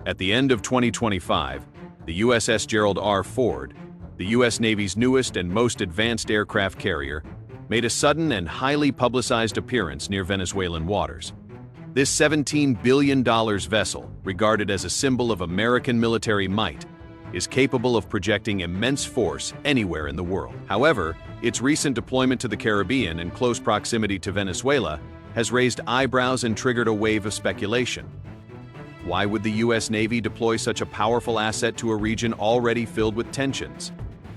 At the end of 2025, the USS Gerald R. Ford, the U.S. Navy's newest and most advanced aircraft carrier, made a sudden and highly publicized appearance near Venezuelan waters. This $17 billion vessel, regarded as a symbol of American military might, is capable of projecting immense force anywhere in the world. However, its recent deployment to the Caribbean in close proximity to Venezuela has raised eyebrows and triggered a wave of speculation. Why would the U.S. Navy deploy such a powerful asset to a region already filled with tensions,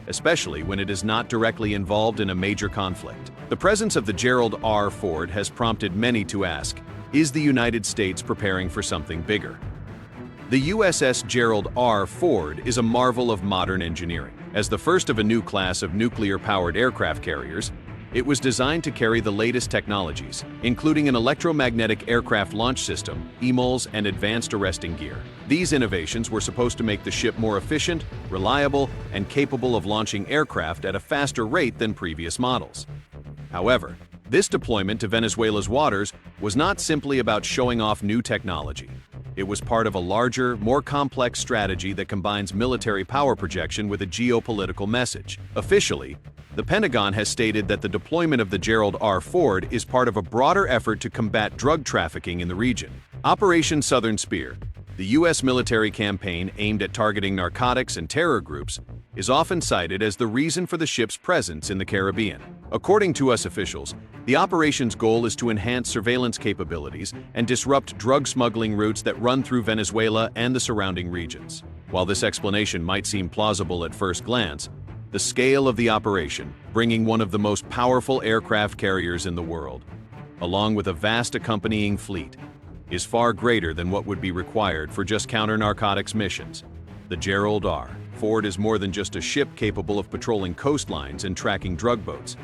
especially when it is not directly involved in a major conflict? The presence of the Gerald R. Ford has prompted many to ask, is the United States preparing for something bigger? The USS Gerald R. Ford is a marvel of modern engineering. As the first of a new class of nuclear-powered aircraft carriers, it was designed to carry the latest technologies, including an electromagnetic aircraft launch system, EMALS, and advanced arresting gear. These innovations were supposed to make the ship more efficient, reliable, and capable of launching aircraft at a faster rate than previous models. However, this deployment to Venezuela's waters was not simply about showing off new technology. It was part of a larger, more complex strategy that combines military power projection with a geopolitical message. Officially, the Pentagon has stated that the deployment of the Gerald R. Ford is part of a broader effort to combat drug trafficking in the region. Operation Southern Spear, the U.S. military campaign aimed at targeting narcotics and terror groups, is often cited as the reason for the ship's presence in the Caribbean. According to U.S. officials, the operation's goal is to enhance surveillance capabilities and disrupt drug smuggling routes that run through Venezuela and the surrounding regions. While this explanation might seem plausible at first glance, the scale of the operation, bringing one of the most powerful aircraft carriers in the world, along with a vast accompanying fleet, is far greater than what would be required for just counter-narcotics missions. The Gerald R. Ford is more than just a ship capable of patrolling coastlines and tracking drug boats.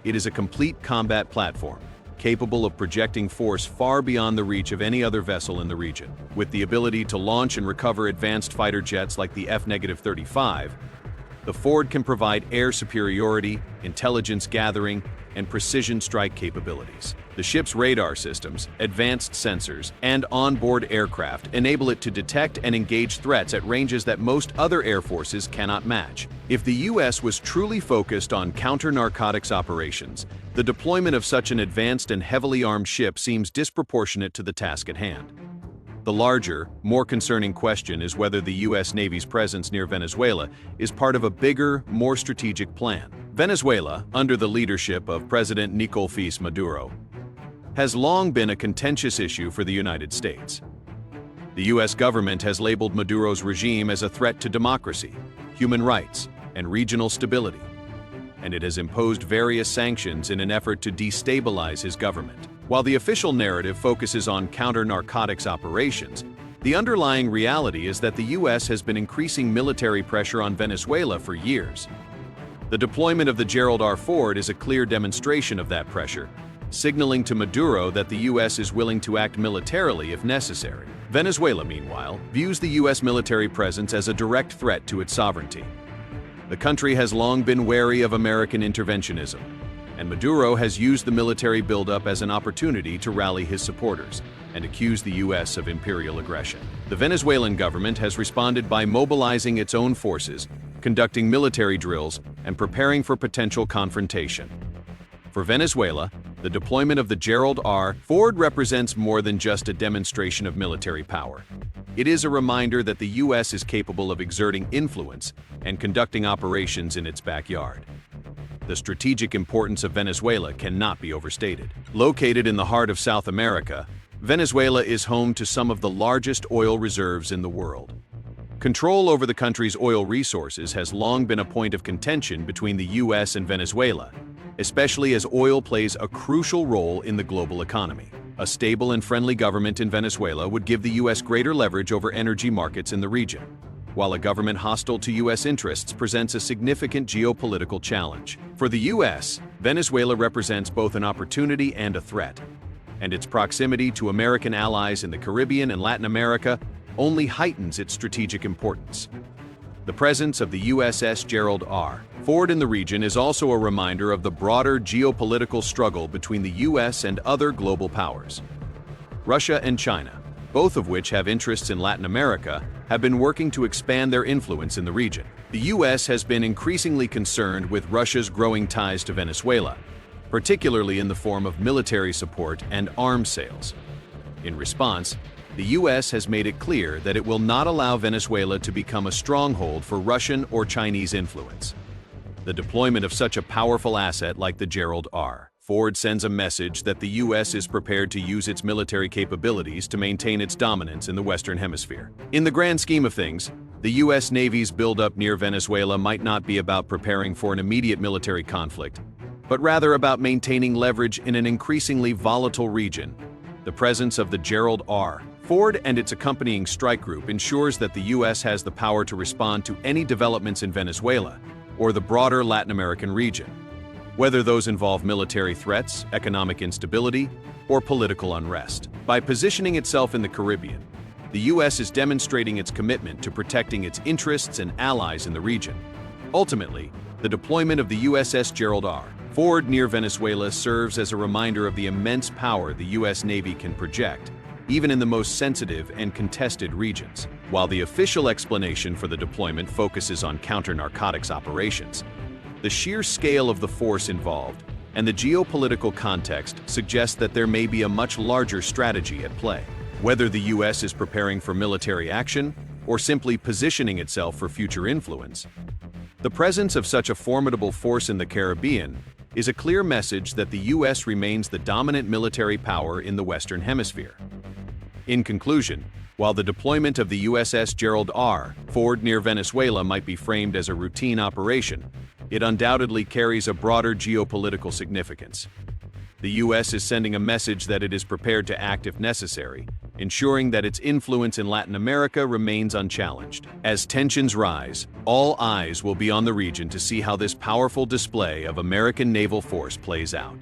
It is a complete combat platform, capable of projecting force far beyond the reach of any other vessel in the region. With the ability to launch and recover advanced fighter jets like the F-35, the Ford can provide air superiority, intelligence gathering, and precision strike capabilities. The ship's radar systems, advanced sensors, and onboard aircraft enable it to detect and engage threats at ranges that most other air forces cannot match. If the U.S. was truly focused on counter-narcotics operations, the deployment of such an advanced and heavily armed ship seems disproportionate to the task at hand. The larger, more concerning question is whether the U.S. Navy's presence near Venezuela is part of a bigger, more strategic plan. Venezuela, under the leadership of President Nicolás Maduro, has long been a contentious issue for the United States. The U.S. government has labeled Maduro's regime as a threat to democracy, human rights, and regional stability, and it has imposed various sanctions in an effort to destabilize his government. While the official narrative focuses on counter-narcotics operations, the underlying reality is that the U.S. has been increasing military pressure on Venezuela for years. The deployment of the Gerald R. Ford is a clear demonstration of that pressure, signaling to Maduro that the U.S. is willing to act militarily if necessary. Venezuela, meanwhile, views the U.S. military presence as a direct threat to its sovereignty. The country has long been wary of American interventionism, and Maduro has used the military buildup as an opportunity to rally his supporters and accuse the U.S. of imperial aggression. The Venezuelan government has responded by mobilizing its own forces, conducting military drills, and preparing for potential confrontation. For Venezuela, the deployment of the Gerald R. Ford represents more than just a demonstration of military power. It is a reminder that the U.S. is capable of exerting influence and conducting operations in its backyard. The strategic importance of Venezuela cannot be overstated. Located in the heart of South America, Venezuela is home to some of the largest oil reserves in the world. Control over the country's oil resources has long been a point of contention between the U.S. and Venezuela, especially as oil plays a crucial role in the global economy. A stable and friendly government in Venezuela would give the U.S. greater leverage over energy markets in the region, while a government hostile to U.S. interests presents a significant geopolitical challenge. For the U.S., Venezuela represents both an opportunity and a threat, and its proximity to American allies in the Caribbean and Latin America only heightens its strategic importance. The presence of the USS Gerald R. Ford in the region is also a reminder of the broader geopolitical struggle between the U.S. and other global powers. Russia and China, both of which have interests in Latin America, have been working to expand their influence in the region. The U.S. has been increasingly concerned with Russia's growing ties to Venezuela, particularly in the form of military support and arms sales. In response, the U.S. has made it clear that it will not allow Venezuela to become a stronghold for Russian or Chinese influence. The deployment of such a powerful asset like the Gerald R. Ford sends a message that the U.S. is prepared to use its military capabilities to maintain its dominance in the Western Hemisphere. In the grand scheme of things, the U.S. Navy's buildup near Venezuela might not be about preparing for an immediate military conflict, but rather about maintaining leverage in an increasingly volatile region. The presence of the Gerald R. Ford and its accompanying strike group ensures that the U.S. has the power to respond to any developments in Venezuela or the broader Latin American region, whether those involve military threats, economic instability, or political unrest. By positioning itself in the Caribbean, the U.S. is demonstrating its commitment to protecting its interests and allies in the region. Ultimately, the deployment of the USS Gerald R. Ford near Venezuela serves as a reminder of the immense power the U.S. Navy can project, even in the most sensitive and contested regions. While the official explanation for the deployment focuses on counter-narcotics operations, the sheer scale of the force involved and the geopolitical context suggest that there may be a much larger strategy at play. Whether the U.S. is preparing for military action or simply positioning itself for future influence, the presence of such a formidable force in the Caribbean is a clear message that the U.S. remains the dominant military power in the Western Hemisphere. In conclusion, while the deployment of the USS Gerald R. Ford near Venezuela might be framed as a routine operation, it undoubtedly carries a broader geopolitical significance. The U.S. is sending a message that it is prepared to act if necessary, ensuring that its influence in Latin America remains unchallenged. As tensions rise, all eyes will be on the region to see how this powerful display of American naval force plays out.